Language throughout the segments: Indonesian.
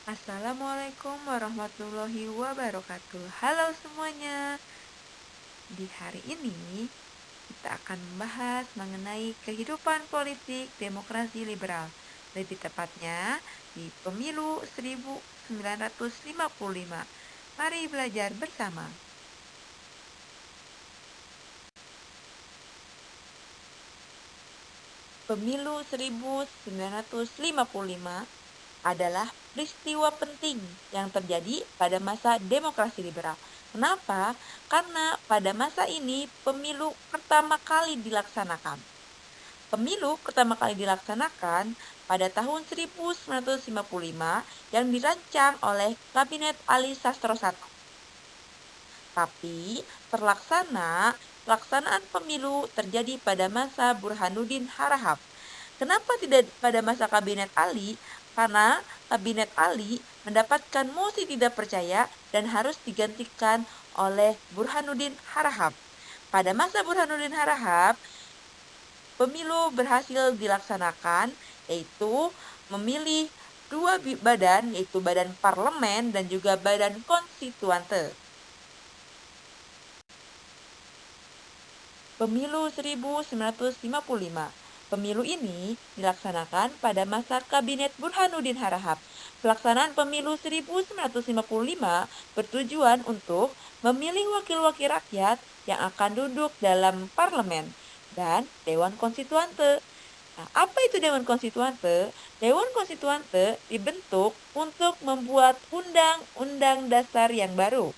Assalamualaikum warahmatullahi wabarakatuh. Halo semuanya. Di hari ini kita akan membahas mengenai kehidupan politik demokrasi liberal. Lebih tepatnya di Pemilu 1955. Mari belajar bersama. Pemilu 1955 adalah peristiwa penting yang terjadi pada masa demokrasi liberal. Kenapa? Karena pada masa ini pemilu pertama kali dilaksanakan. Pemilu pertama kali dilaksanakan pada tahun 1955 yang dirancang oleh Kabinet Ali Sastro I. Tapi pelaksanaan pemilu terjadi pada masa Burhanuddin Harahap. Kenapa tidak pada masa Kabinet Ali? Karena Kabinet Ali mendapatkan mosi tidak percaya dan harus digantikan oleh Burhanuddin Harahap. Pada masa Burhanuddin Harahap, pemilu berhasil dilaksanakan, yaitu memilih dua badan, yaitu badan parlemen dan juga badan konstituante. Pemilu 1955. Pemilu ini dilaksanakan pada masa Kabinet Burhanuddin Harahap. Pelaksanaan pemilu 1955 bertujuan untuk memilih wakil-wakil rakyat yang akan duduk dalam parlemen dan Dewan Konstituante. Nah, apa itu Dewan Konstituante? Dewan Konstituante dibentuk untuk membuat undang-undang dasar yang baru.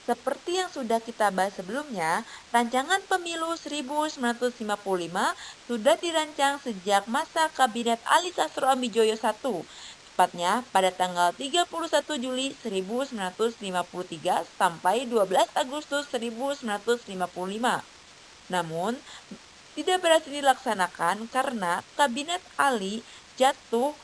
Seperti yang sudah kita bahas sebelumnya, rancangan pemilu 1955 sudah dirancang sejak masa Kabinet Ali Sastro Amidjoyo I, tepatnya pada tanggal 31 Juli 1953 sampai 12 Agustus 1955. Namun, tidak berhasil dilaksanakan karena Kabinet Ali jatuh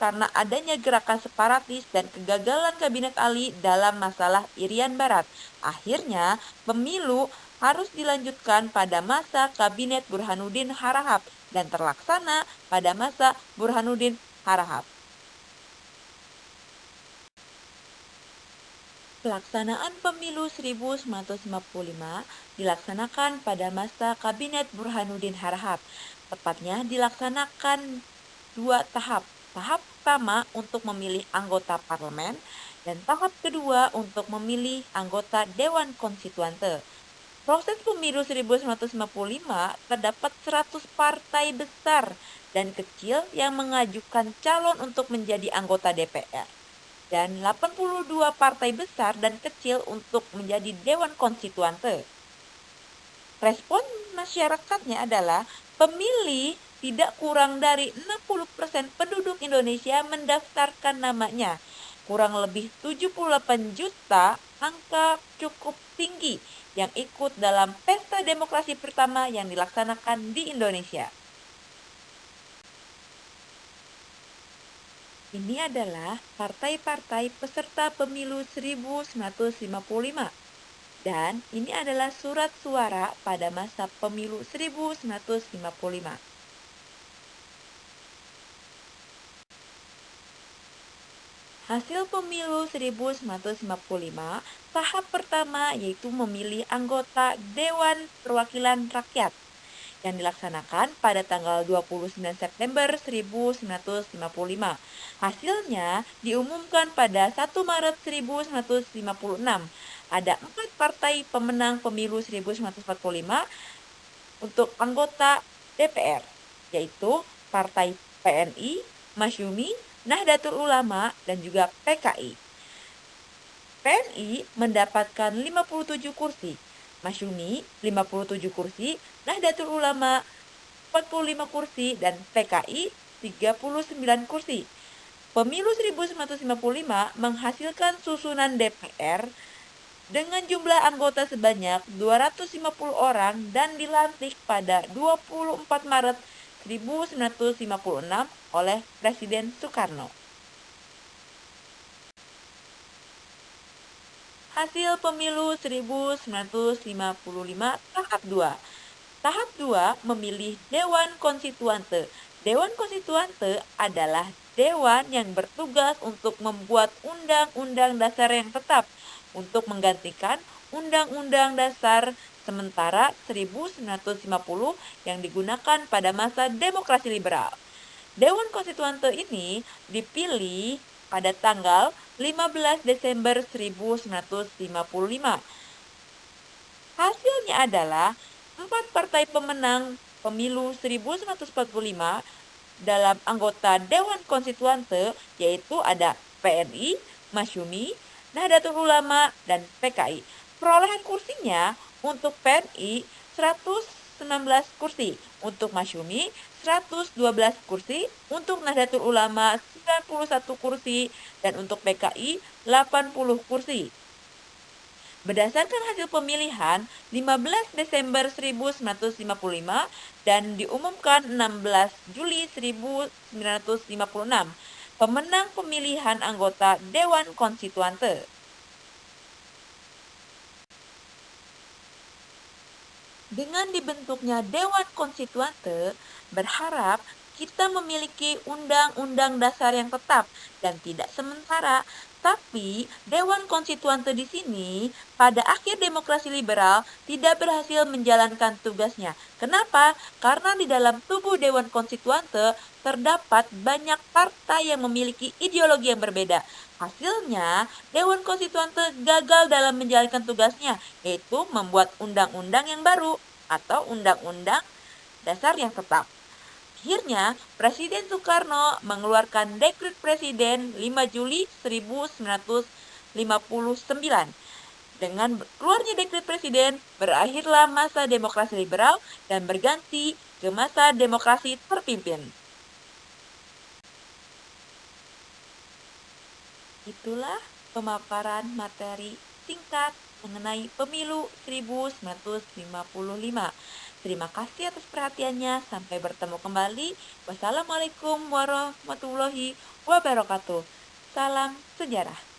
karena adanya gerakan separatis dan kegagalan Kabinet Ali dalam masalah Irian Barat. Akhirnya, pemilu harus dilanjutkan pada masa Kabinet Burhanuddin Harahap dan terlaksana pada masa Burhanuddin Harahap. Pelaksanaan pemilu 1955 dilaksanakan pada masa Kabinet Burhanuddin Harahap. Tepatnya dilaksanakan dua tahap. Tahap pertama untuk memilih anggota parlemen dan tahap kedua untuk memilih anggota Dewan Konstituante. Proses pemilu 1955 terdapat 100 partai besar dan kecil yang mengajukan calon untuk menjadi anggota DPR dan 82 partai besar dan kecil untuk menjadi Dewan Konstituante. Respon masyarakatnya adalah pemilih tidak kurang dari 60% penduduk Indonesia mendaftarkan namanya. Kurang lebih 78 juta, angka cukup tinggi yang ikut dalam pesta demokrasi pertama yang dilaksanakan di Indonesia. Ini adalah partai-partai peserta pemilu 1955. Dan ini adalah surat suara pada masa pemilu 1955. Hasil pemilu 1955, tahap pertama yaitu memilih anggota Dewan Perwakilan Rakyat yang dilaksanakan pada tanggal 29 September 1955. Hasilnya diumumkan pada 1 Maret 1956. Ada 4 partai pemenang pemilu 1945 untuk anggota DPR, yaitu Partai PNI, Masyumi, Nahdlatul Ulama, dan juga PKI. PNI mendapatkan 57 kursi, Masyumi 57 kursi, Nahdlatul Ulama 45 kursi, dan PKI 39 kursi. Pemilu 1955 menghasilkan susunan DPR dengan jumlah anggota sebanyak 250 orang dan dilantik pada 24 Maret 1956 oleh Presiden Soekarno. Hasil pemilu 1955 tahap 2. Tahap 2 memilih Dewan Konstituante. Dewan Konstituante adalah dewan yang bertugas untuk membuat undang-undang dasar yang tetap untuk menggantikan Undang-Undang Dasar sementara 1950 yang digunakan pada masa demokrasi liberal. Dewan Konstituante ini dipilih pada tanggal 15 Desember 1955. Hasilnya adalah 4 partai pemenang pemilu 1945 dalam anggota Dewan Konstituante, yaitu ada PNI, Masyumi, Nahdlatul Ulama, dan PKI. Perolehan kursinya untuk PNI 119 kursi, untuk Masyumi 112 kursi, untuk Nahdlatul Ulama 91 kursi, dan untuk PKI 80 kursi. Berdasarkan hasil pemilihan 15 Desember 1955 dan diumumkan 16 Juli 1956, pemenang pemilihan anggota Dewan Konstituante. Dengan dibentuknya Dewan Konstituante, berharap kita memiliki undang-undang dasar yang tetap dan tidak sementara. Tapi Dewan Konstituante di sini pada akhir demokrasi liberal tidak berhasil menjalankan tugasnya. Kenapa? Karena di dalam tubuh Dewan Konstituante terdapat banyak partai yang memiliki ideologi yang berbeda. Hasilnya, Dewan Konstituante gagal dalam menjalankan tugasnya, yaitu membuat undang-undang yang baru atau undang-undang dasar yang tetap. Akhirnya, Presiden Soekarno mengeluarkan Dekret Presiden 5 Juli 1959. Dengan keluarnya Dekret Presiden, berakhirlah masa demokrasi liberal dan berganti ke masa demokrasi terpimpin. Itulah pemaparan materi singkat mengenai pemilu 1955. Terima kasih atas perhatiannya. Sampai bertemu kembali. Wassalamualaikum warahmatullahi wabarakatuh. Salam sejarah.